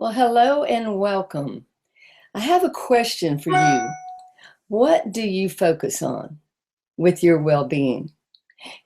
Well, hello and welcome. I have a question for you. What do you focus on with your well being?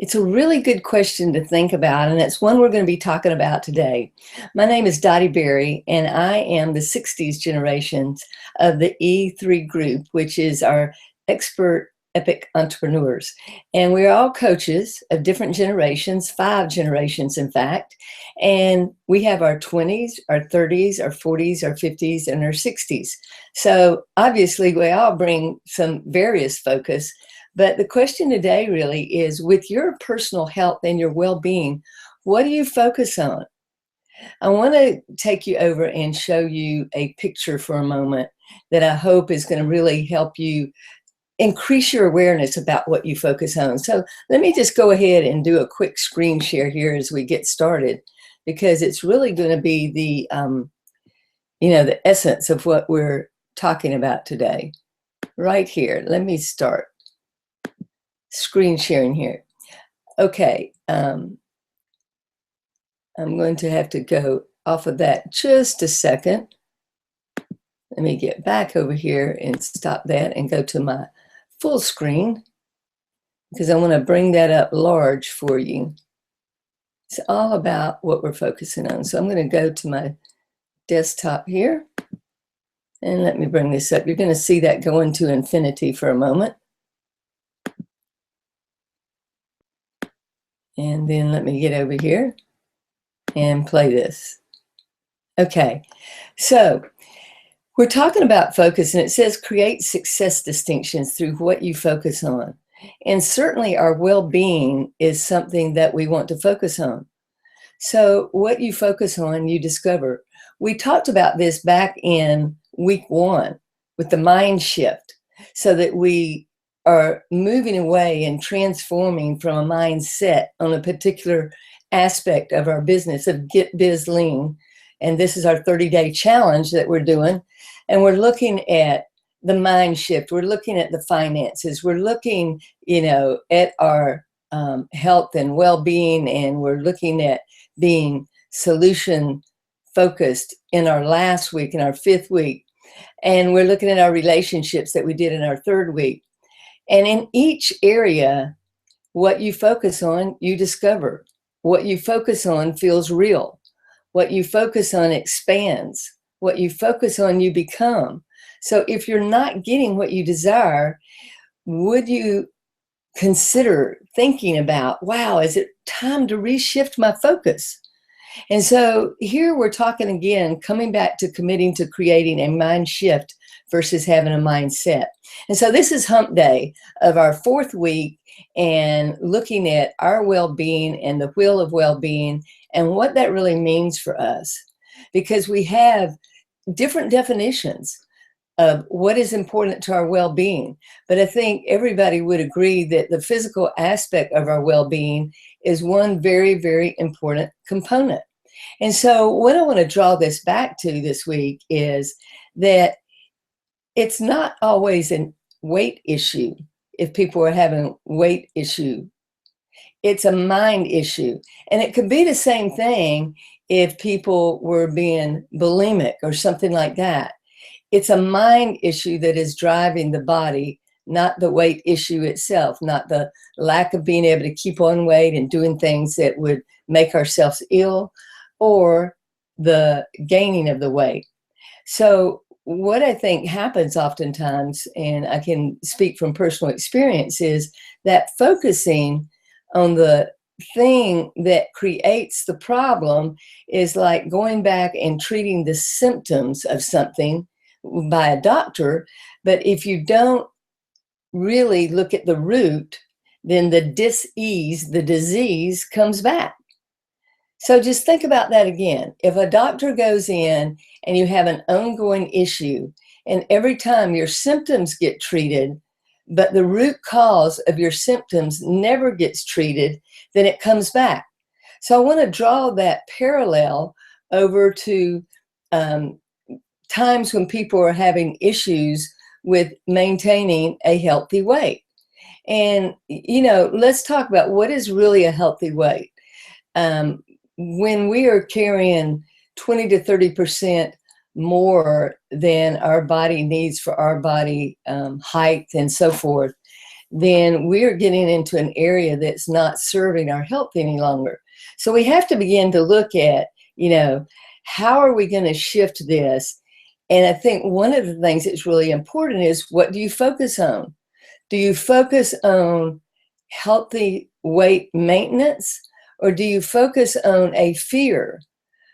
It's a really good question to think about, and it's one we're going to be talking about today. My name is Dottie Berry, and I am the 60s generations of the E3 group, which is our expert epic entrepreneurs. And we're all coaches of different generations, 5 generations, in fact. And we have our 20s, our 30s, our 40s, our 50s, and our 60s. So obviously, we all bring some various focus. But the question today really is, with your personal health and your well-being, what do you focus on? I want to take you over and show you a picture for a moment that I hope is going to really help you increase your awareness about what you focus on. So let me just go ahead and do a quick screen share here as we get started, because it's really going to be the essence of what we're talking about today. Right here, let me start screen sharing here. Okay, I'm going to have to go off of that just a second. Let me get back over here and stop that and go to my full screen, because I want to bring that up large for you. It's all about what we're focusing on. So I'm going to go to my desktop here, and let me bring this up. You're going to see that go into infinity for a moment. And then let me get over here and play this. Okay, so we're talking about focus, and it says create success distinctions through what you focus on. And certainly our well-being is something that we want to focus on. So what you focus on, you discover. We talked about this back in week 1 with the mind shift, so that we are moving away and transforming from a mindset on a particular aspect of our business of Get Biz Lean. And this is our 30-day challenge that we're doing. And we're looking at the mind shift. We're looking at the finances. We're looking, at our health and well-being, and we're looking at being solution focused in our last week, in our 5th week. And we're looking at our relationships that we did in our 3rd week. And in each area, what you focus on, you discover. What you focus on feels real. What you focus on expands. What you focus on, you become. So if you're not getting what you desire, would you consider thinking about, wow, is it time to reshift my focus? And so here we're talking again, coming back to committing to creating a mind shift versus having a mindset. And so this is hump day of our 4th week, and looking at our well-being and the wheel of well-being and what that really means for us, because we have different definitions of what is important to our well-being. But I think everybody would agree that the physical aspect of our well-being is one very, very important component. And so what I want to draw this back to this week is that it's not always a weight issue if people are having weight issue. It's a mind issue. And it could be the same thing if people were being bulimic or something like that. It's a mind issue that is driving the body, not the weight issue itself, not the lack of being able to keep on weight and doing things that would make ourselves ill, or the gaining of the weight. So what I think happens oftentimes, and I can speak from personal experience, is that focusing on the thing that creates the problem is like going back and treating the symptoms of something by a doctor. But if you don't really look at the root, then the dis-ease, the disease, comes back. So just think about that again. If a doctor goes in and you have an ongoing issue, and every time your symptoms get treated, but the root cause of your symptoms never gets treated, then it comes back. So I want to draw that parallel over to times when people are having issues with maintaining a healthy weight. And, let's talk about what is really a healthy weight. When we are carrying 20 to 30% more than our body needs for our body height and so forth, then we're getting into an area that's not serving our health any longer. So we have to begin to look at, how are we going to shift this? And I think one of the things that's really important is, what do you focus on? Do you focus on healthy weight maintenance, or do you focus on a fear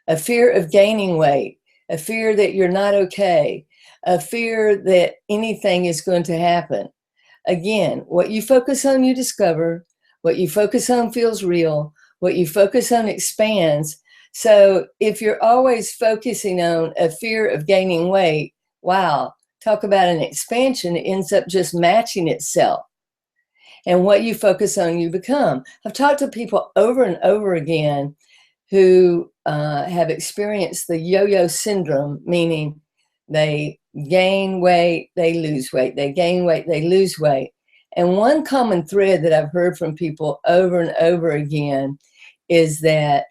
of gaining weight, a fear that you're not okay, a fear that anything is going to happen? Again, what you focus on, you discover. What you focus on feels real. What you focus on expands. So if you're always focusing on a fear of gaining weight, wow, talk about an expansion. It ends up just matching itself. And what you focus on, you become. I've talked to people over and over again who have experienced the yo-yo syndrome, meaning they gain weight, they lose weight, they gain weight, they lose weight. And one common thread that I've heard from people over and over again is that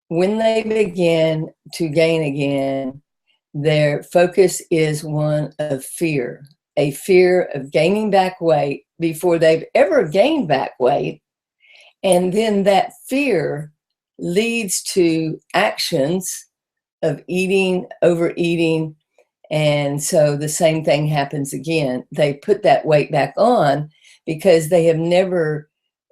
when they begin to gain again, their focus is one of fear, a fear of gaining back weight before they've ever gained back weight. And then that fear leads to actions of eating, overeating. And so the same thing happens again. They put that weight back on because they have never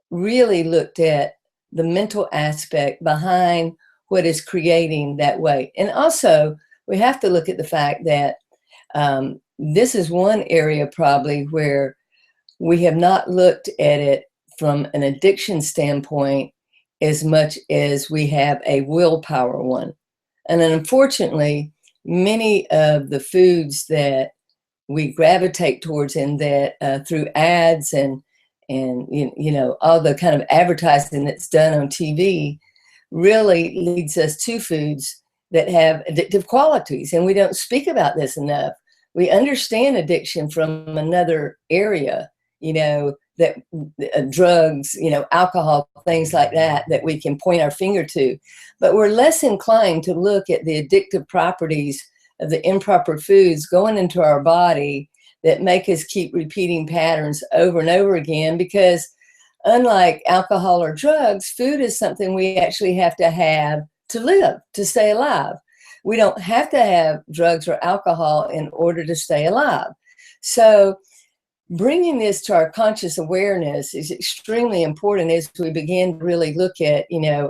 really looked at the mental aspect behind what is creating that weight. And also, we have to look at the fact that this is one area probably where we have not looked at it from an addiction standpoint as much as we have a willpower one. And then unfortunately, many of the foods that we gravitate towards, and that through ads and all the kind of advertising that's done on TV, really leads us to foods that have addictive qualities. And we don't speak about this enough. We understand addiction from another area, that drugs, alcohol, things like that we can point our finger to. But we're less inclined to look at the addictive properties of the improper foods going into our body that make us keep repeating patterns over and over again, because unlike alcohol or drugs, food is something we actually have to live, to stay alive. We don't have to have drugs or alcohol in order to stay alive. So bringing this to our conscious awareness is extremely important as we begin to really look at,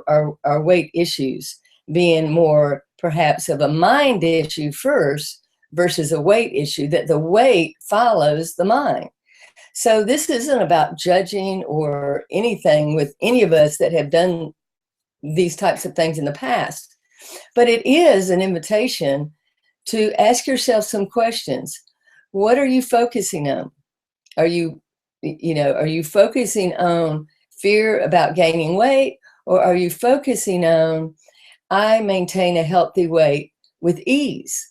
our weight issues being more perhaps of a mind issue first versus a weight issue, that the weight follows the mind. So this isn't about judging or anything with any of us that have done these types of things in the past, but it is an invitation to ask yourself some questions. What are you focusing on? Are you focusing on fear about gaining weight, or are you focusing on, I maintain a healthy weight with ease?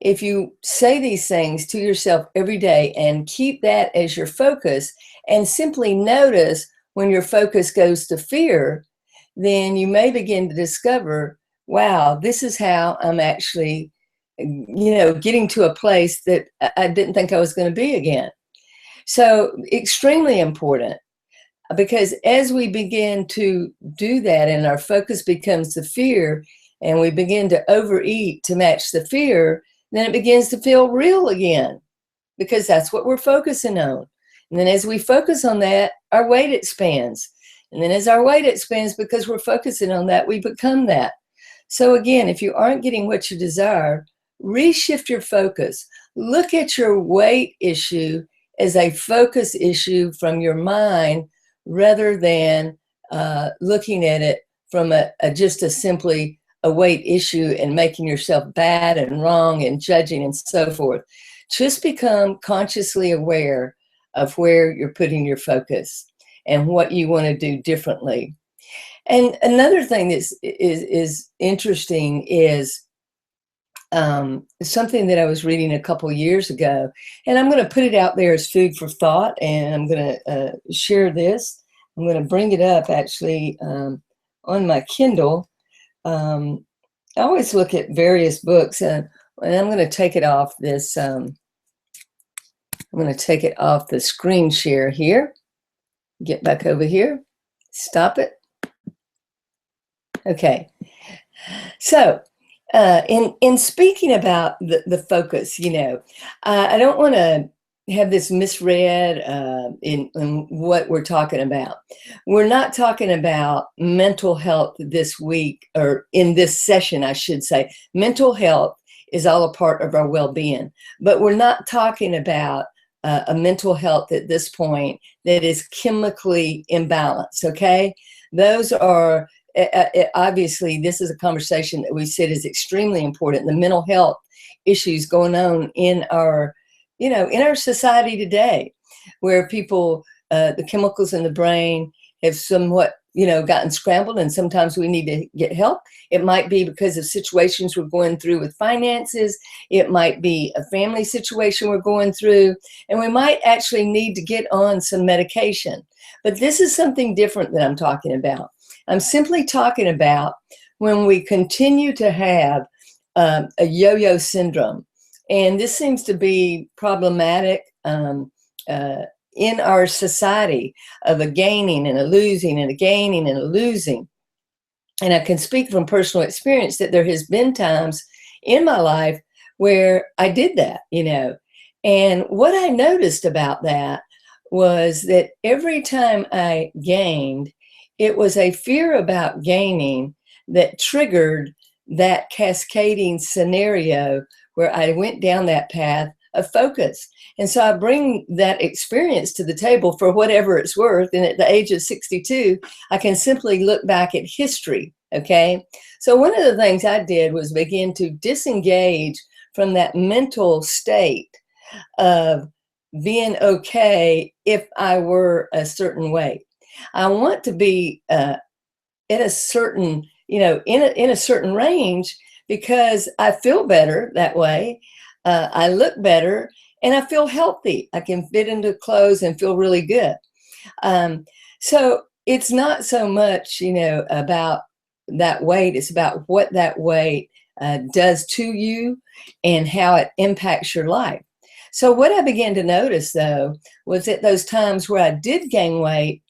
If you say these things to yourself every day and keep that as your focus, and simply notice when your focus goes to fear, then you may begin to discover, wow, this is how I'm actually, getting to a place that I didn't think I was going to be again. So extremely important, because as we begin to do that and our focus becomes the fear, and we begin to overeat to match the fear, then it begins to feel real again, because that's what we're focusing on. And then as we focus on that, our weight expands. And then as our weight expands, because we're focusing on that, we become that. So again, if you aren't getting what you desire, reshift your focus. Look at your weight issue as a focus issue from your mind, rather than looking at it from just simply a weight issue and making yourself bad and wrong and judging and so forth. Just become consciously aware of where you're putting your focus and what you want to do differently. And another thing that is interesting is something that I was reading a couple years ago, and I'm going to put it out there as food for thought, and I'm going to share this. I'm going to bring it up actually on my Kindle. I always look at various books, and I'm going to take it off this. I'm going to take it off the screen share here. Get back over here. Stop it. Okay. So, in speaking about the focus, I don't want to have this misread in what we're talking about. We're not talking about mental health this week, or in this session, I should say. Mental health is all a part of our well-being, but we're not talking about a mental health at this point that is chemically imbalanced, okay? Those are obviously, this is a conversation that we said is extremely important. The mental health issues going on in our, in our society today, where people, the chemicals in the brain have somewhat, gotten scrambled, and sometimes we need to get help. It might be because of situations we're going through with finances. It might be a family situation we're going through, and we might actually need to get on some medication. But this is something different that I'm talking about. I'm simply talking about when we continue to have a yo-yo syndrome. And this seems to be problematic in our society, of a gaining and a losing and a gaining and a losing. And I can speak from personal experience that there has been times in my life where I did that, And what I noticed about that was that every time I gained, it was a fear about gaining that triggered that cascading scenario where I went down that path of focus. And so I bring that experience to the table for whatever it's worth. And at the age of 62, I can simply look back at history, okay? So one of the things I did was begin to disengage from that mental state of being okay if I were a certain way. I want to be at a certain, in a certain range, because I feel better that way. I look better, and I feel healthy. I can fit into clothes and feel really good. So it's not so much, about that weight. It's about what that weight does to you and how it impacts your life. So what I began to notice, though, was at those times where I did gain weight,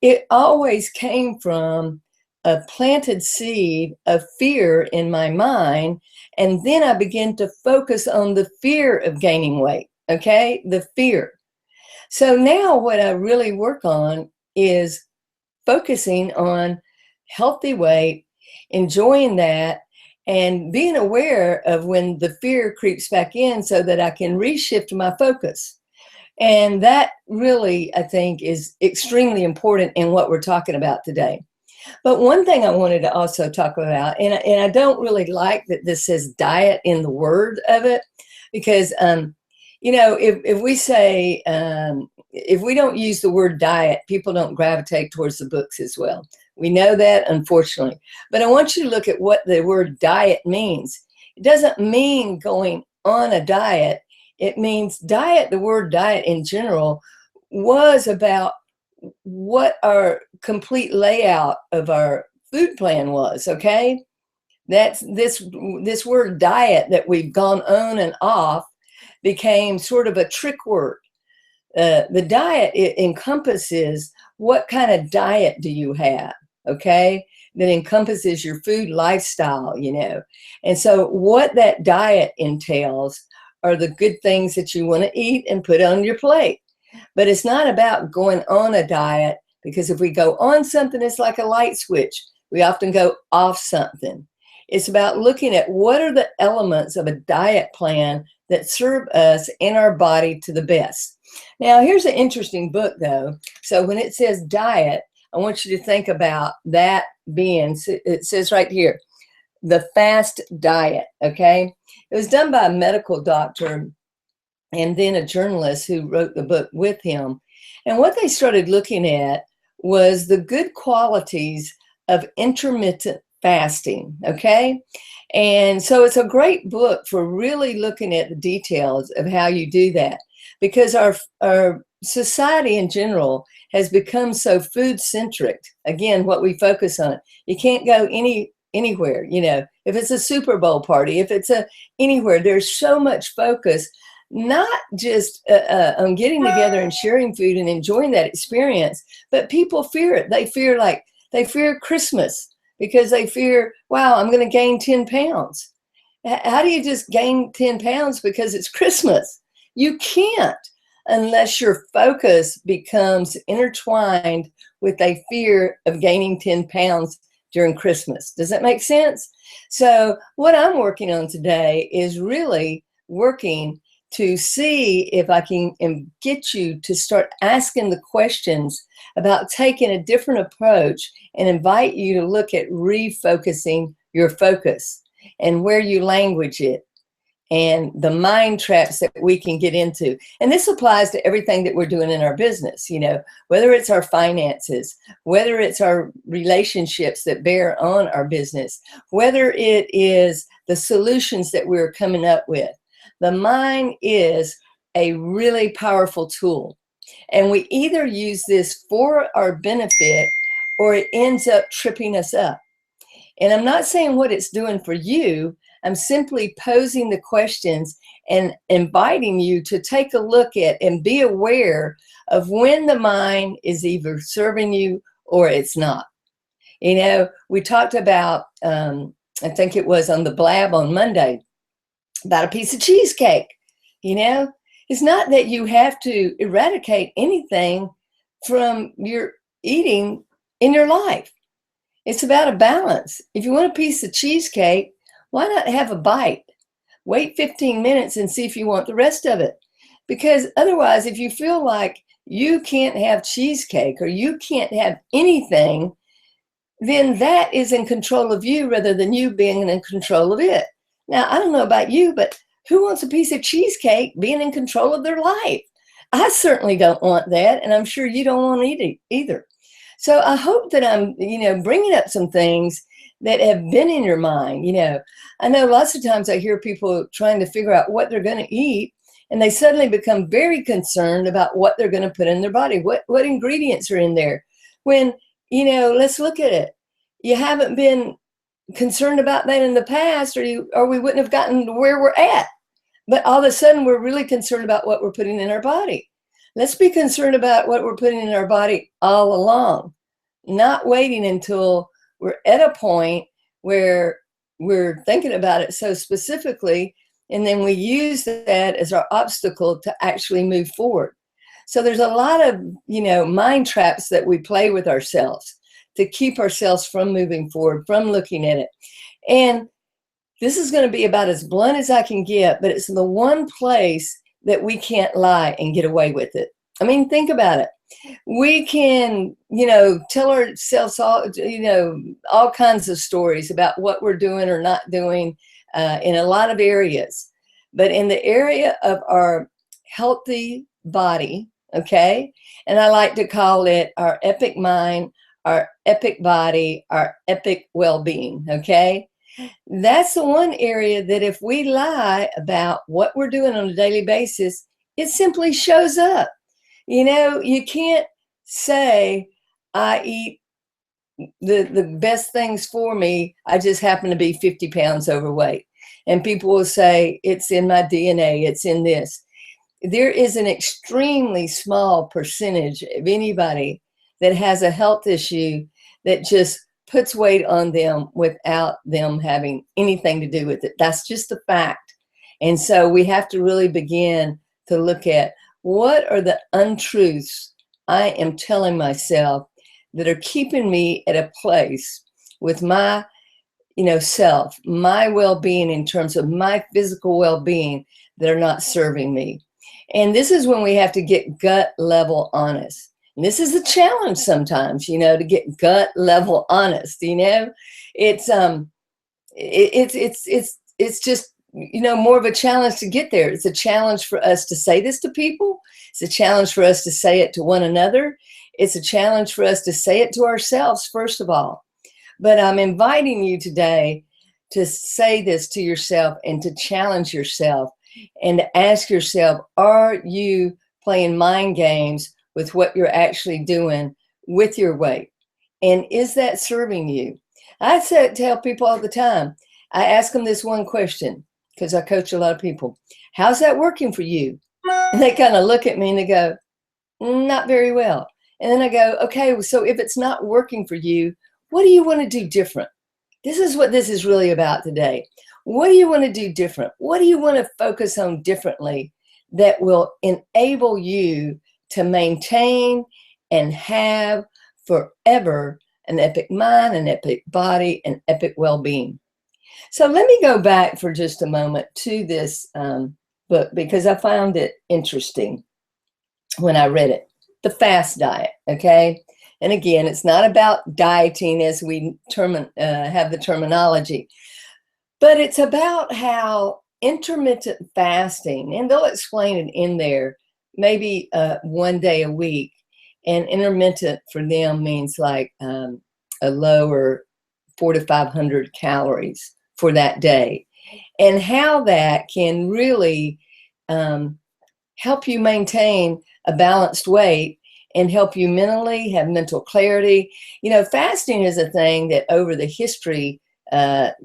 it always came from a planted seed of fear in my mind. And then I began to focus on the fear of gaining weight, okay? The fear. So now what I really work on is focusing on healthy weight, enjoying that, and being aware of when the fear creeps back in so that I can reshift my focus. And that really, I think, is extremely important in what we're talking about today. But one thing I wanted to also talk about, and I don't really like that this says diet in the word of it, because, if we say, if we don't use the word diet, people don't gravitate towards the books as well. We know that, unfortunately. But I want you to look at what the word diet means. It doesn't mean going on a diet. It means diet. The word diet in general was about what our complete layout of our food plan was, okay? That's this word diet that we've gone on and off became sort of a trick word. The diet, it encompasses what kind of diet do you have, okay? That encompasses your food lifestyle, And so what that diet entails are the good things that you want to eat and put on your plate. But it's not about going on a diet, because if we go on something, it's like a light switch. We often go off something. It's about looking at what are the elements of a diet plan that serve us and our body to the best. Now, here's an interesting book, though. So when it says diet, I want you to think about that being, it says right here, The Fast Diet, okay? It was done by a medical doctor and then a journalist who wrote the book with him. And what they started looking at was the good qualities of intermittent fasting, okay? And so it's a great book for really looking at the details of how you do that, because our society in general has become so food-centric. Again, what we focus on. You can't go any anywhere, if it's a Super Bowl party, if it's anywhere, there's so much focus, not just on getting together and sharing food and enjoying that experience, but people fear it. They fear Christmas because they fear, wow, I'm going to gain 10 pounds. How do you just gain 10 pounds because it's Christmas? You can't unless your focus becomes intertwined with a fear of gaining 10 pounds during Christmas. Does that make sense? So what I'm working on today is really working to see if I can get you to start asking the questions about taking a different approach and invite you to look at refocusing your focus and where you language it and the mind traps that we can get into. And this applies to everything that we're doing in our business, whether it's our finances, whether it's our relationships that bear on our business, whether it is the solutions that we're coming up with. The mind is a really powerful tool. And we either use this for our benefit or it ends up tripping us up. And I'm not saying what it's doing for you. I'm simply posing the questions and inviting you to take a look at and be aware of when the mind is either serving you or it's not. We talked about, I think it was on the Blab on Monday, about a piece of cheesecake. It's not that you have to eradicate anything from your eating in your life. It's about a balance. If you want a piece of cheesecake, why not have a bite? Wait 15 minutes and see if you want the rest of it. Because otherwise, if you feel like you can't have cheesecake or you can't have anything, then that is in control of you rather than you being in control of it. Now, I don't know about you, but who wants a piece of cheesecake being in control of their life? I certainly don't want that, and I'm sure you don't want it either. So I hope that I'm, bringing up some things that have been in your mind. I know lots of times I hear people trying to figure out what they're going to eat, and they suddenly become very concerned about what they're going to put in their body, what ingredients are in there. When, let's look at it. You haven't been concerned about that in the past, or we wouldn't have gotten to where we're at. But all of a sudden, we're really concerned about what we're putting in our body. Let's be concerned about what we're putting in our body all along, not waiting until we're at a point where we're thinking about it so specifically, and then we use that as our obstacle to actually move forward. So there's a lot of, mind traps that we play with ourselves to keep ourselves from moving forward, from looking at it. And this is going to be about as blunt as I can get, but it's the one place that we can't lie and get away with it. I mean, think about it. We can, tell ourselves all kinds of stories about what we're doing or not doing in a lot of areas. But in the area of our healthy body, okay, and I like to call it our epic mind, our epic body, our epic well-being, okay? That's the one area that if we lie about what we're doing on a daily basis, it simply shows up. You can't say, I eat the best things for me. I just happen to be 50 pounds overweight. And people will say, it's in my DNA, it's in this. There is an extremely small percentage of anybody that has a health issue that just puts weight on them without them having anything to do with it. That's just a fact. And so we have to really begin to look at what are the untruths I am telling myself that are keeping me at a place with my, self, my well-being in terms of my physical well-being that are not serving me. And this is when we have to get gut level honest. And this is a challenge sometimes, to get gut level honest. It's just, more of a challenge to get there. It's a challenge for us to say this to people. It's a challenge for us to say it to one another. It's a challenge for us to say it to ourselves, first of all. But I'm inviting you today to say this to yourself and to challenge yourself and to ask yourself, are you playing mind games with what you're actually doing with your weight? And is that serving you? I say, tell people all the time, I ask them this one question because I coach a lot of people. How's that working for you? And they kind of look at me and they go, not very well. And then I go, okay, so if it's not working for you, what do you want to do different? This is what this is really about today. What do you want to do different? What do you want to focus on differently that will enable you to maintain and have forever an epic mind, an epic body, an epic well-being? So let me go back for just a moment to this book because I found it interesting when I read it. The Fast Diet, okay? And again, it's not about dieting as we have the terminology, but it's about how intermittent fasting, and they'll explain it in there, maybe 1 day a week. And intermittent for them means like a lower 400 to 500 calories for that day, and how that can really help you maintain a balanced weight and help you mentally have mental clarity. You know, fasting is a thing that over the history,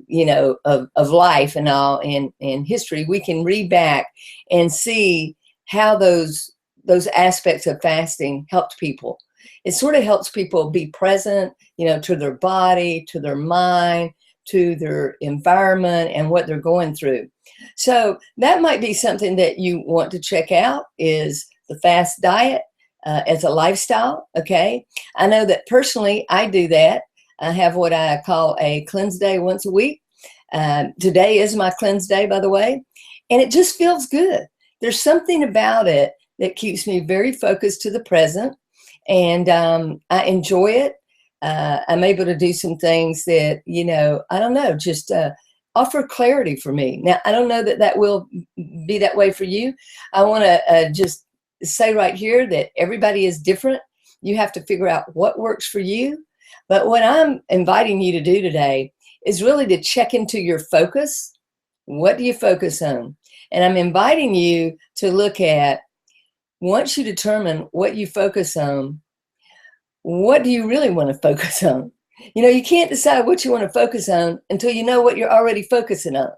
you know, of life and all in history, we can read back and see how those aspects of fasting helped people. It sort of helps people be present, you know, to their body, to their mind, to their environment and what they're going through. So that might be something that you want to check out, is the Fast Diet as a lifestyle. Okay. I know that personally I do that. I have what I call a cleanse day once a week. Today is my cleanse day, by the way, and it just feels good. There's something about it that keeps me very focused to the present, and I enjoy it. I'm able to do some things that, you know, I don't know, just offer clarity for me. Now, I don't know that that will be that way for you. I want to just say right here that everybody is different. You have to figure out what works for you. But what I'm inviting you to do today is really to check into your focus. What do you focus on? And I'm inviting you to look at, once you determine what you focus on, what do you really want to focus on? You know, you can't decide what you want to focus on until you know what you're already focusing on.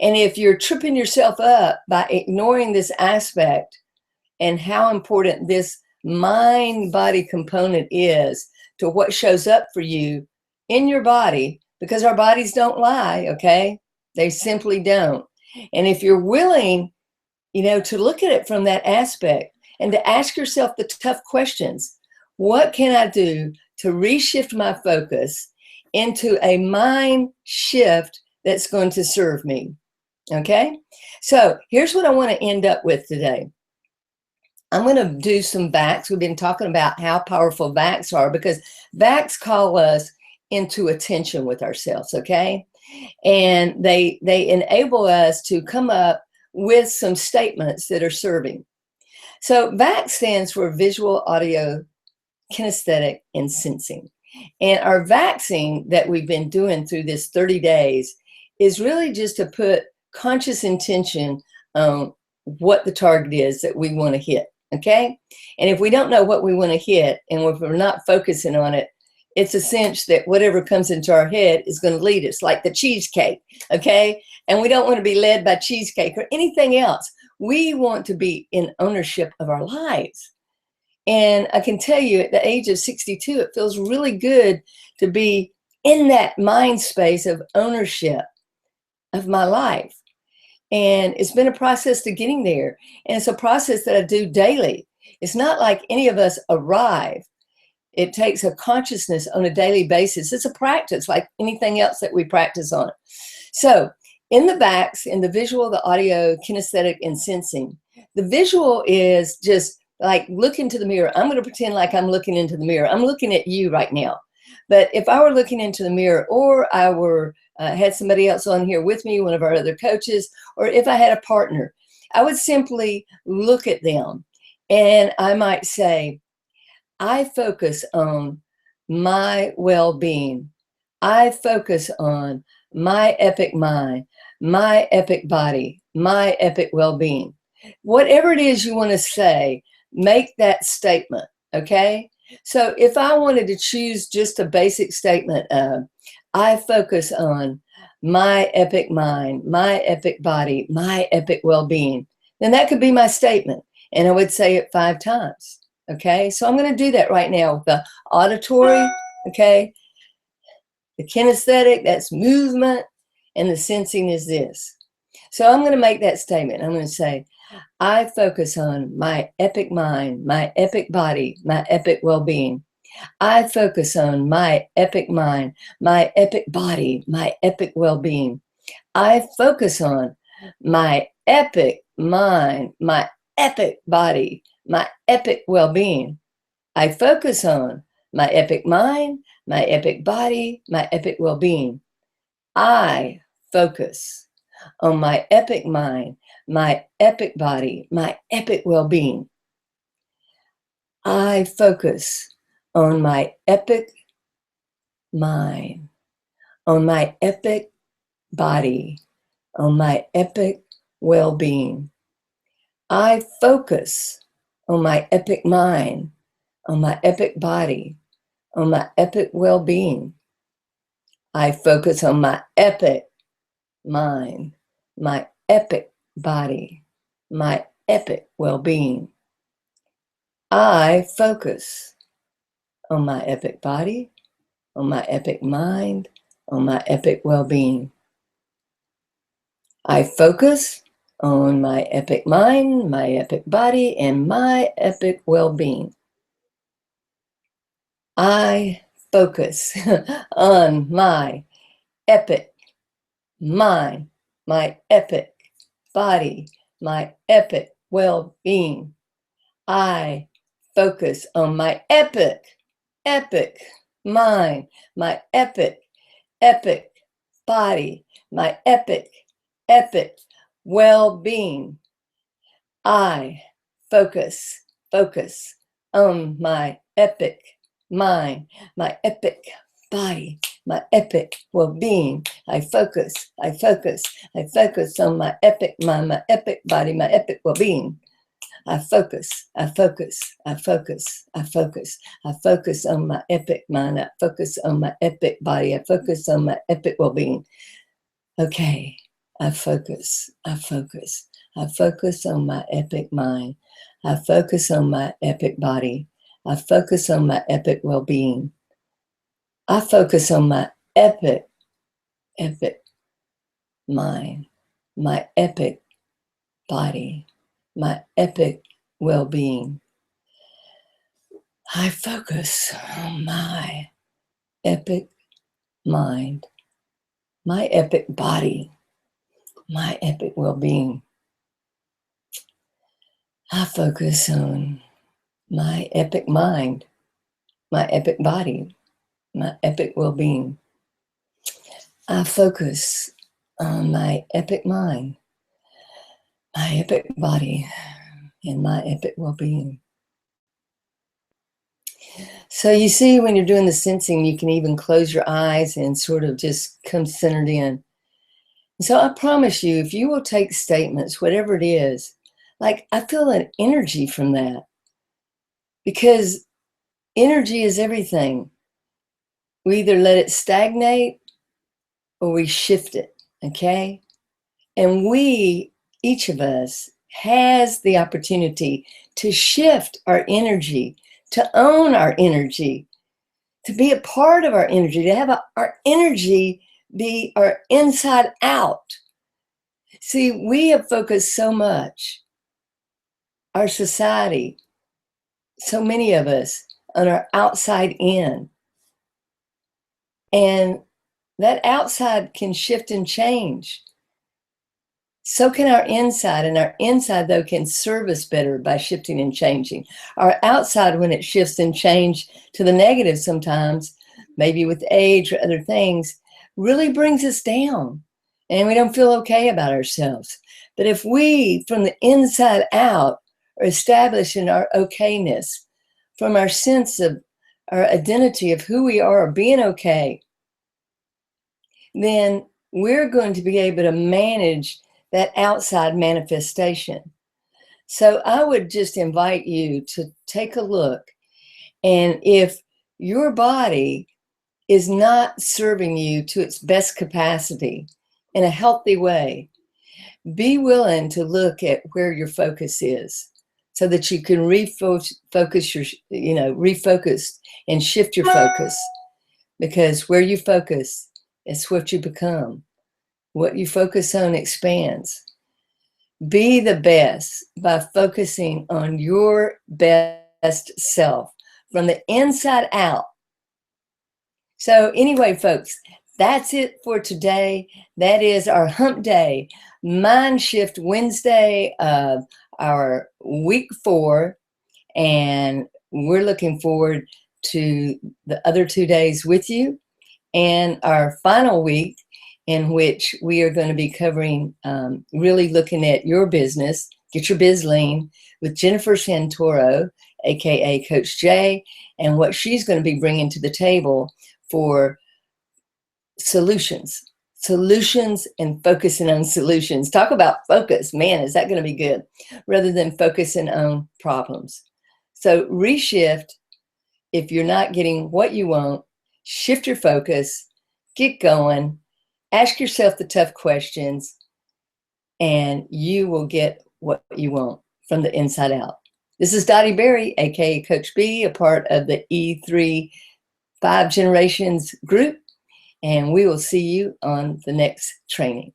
And if you're tripping yourself up by ignoring this aspect and how important this mind-body component is to what shows up for you in your body, because our bodies don't lie, okay? They simply don't. And if you're willing, you know, to look at it from that aspect and to ask yourself the tough questions, what can I do to reshift my focus into a mind shift that's going to serve me? Okay, so here's what I want to end up with today. I'm going to do some VACs. We've been talking about how powerful VACs are, because VACs call us into attention with ourselves, okay? And they enable us to come up with some statements that are serving. So VAC stands for visual, audio, kinesthetic, and sensing. And our vaccine that we've been doing through this 30 days is really just to put conscious intention on what the target is that we want to hit, okay? And if we don't know what we want to hit, and if we're not focusing on it, it's a cinch that whatever comes into our head is going to lead us, like the cheesecake, okay? And we don't want to be led by cheesecake or anything else. We want to be in ownership of our lives. And I can tell you, at the age of 62, it feels really good to be in that mind space of ownership of my life. And it's been a process to getting there. And it's a process that I do daily. It's not like any of us arrive. It takes a consciousness on a daily basis. It's a practice like anything else that we practice on. So in the VACs, in the visual, the audio, kinesthetic, and sensing, the visual is just like look into the mirror. I'm going to pretend like I'm looking into the mirror. I'm looking at you right now. But if I were looking into the mirror, or I were had somebody else on here with me, one of our other coaches, or if I had a partner, I would simply look at them and I might say, I focus on my well-being. I focus on my epic mind, my epic body, my epic well-being. Whatever it is you want to say, make that statement, okay? So if I wanted to choose just a basic statement, I focus on my epic mind, my epic body, my epic well-being. Then that could be my statement. And I would say it 5 times. Okay. So I'm going to do that right now with the auditory. Okay. The kinesthetic, that's movement. And the sensing is this. So I'm going to make that statement. I'm going to say, I focus on my epic mind, my epic body, my epic well-being. I focus on my epic mind, my epic body, my epic well-being. I focus on my epic mind, my epic body, my epic well-being. I focus on my epic mind, my epic body, my epic well-being. I focus on my epic mind, my epic body, my epic well-being. I focus on my epic mind, on my epic body, on my epic well-being. I focus on my epic mind, on my epic body, on my epic well-being. I focus on my epic mind, my epic body, my epic well-being. I focus on my epic body, on my epic mind, on my epic well-being. I focus on my epic mind, my epic body, and my epic well-being. I focus on my epic mind, my epic body, my epic well-being. I focus on my epic mind, my epic body, my epic well-being. I focus on my epic mind, my epic body, my epic well-being. I focus on my epic mind, my epic body, my epic well-being. I focus on my epic mind, I focus on my epic body, I focus on my epic well-being. Okay, I focus on my epic mind, I focus on my epic body, I focus on my epic well-being. I focus on my epic mind, my epic body, my epic well-being. I focus on my epic mind, my epic body, my epic well-being. I focus on my epic mind, my epic body, my epic well-being. I focus on my epic mind, my epic body, and my epic well-being. So you see, when you're doing the sensing, you can even close your eyes and sort of just come centered in. So I promise you, if you will take statements, whatever it is, like I feel an energy from that, because energy is everything. We either let it stagnate or we shift it, okay? And we, each of us, has the opportunity to shift our energy, to own our energy, to be a part of our energy, to have our energy be our inside out. See, we have focused so much, our society, so many of us, on our outside in. And that outside can shift and change. So can our inside, and our inside, though, can serve us better by shifting and changing. Our outside, when it shifts and changes to the negative sometimes, maybe with age or other things, really brings us down, and we don't feel okay about ourselves. But if we, from the inside out, are establishing our okayness, from our sense of our identity of who we are, being okay, then we're going to be able to manage that outside manifestation. So I would just invite you to take a look. And if your body is not serving you to its best capacity in a healthy way, be willing to look at where your focus is so that you can refocus and shift your focus, because where you focus is what you become. What you focus on expands. Be the best by focusing on your best self from the inside out. So anyway, folks, that's it for today. That is our Hump Day, Mind Shift Wednesday of our week 4. And we're looking forward to the other 2 days with you and our final week, in which we are going to be covering, really looking at your business, Get Your Biz Lean, with Jennifer Santoro, aka Coach J, and what she's going to be bringing to the table for solutions and focusing on solutions. Talk about focus. Man, is that going to be good, rather than focusing on problems. So reshift. If you're not getting what you want, shift your focus, get going, ask yourself the tough questions, and you will get what you want from the inside out. This is Dottie Berry, aka Coach B, a part of the E3 5 Generations group, and we will see you on the next training.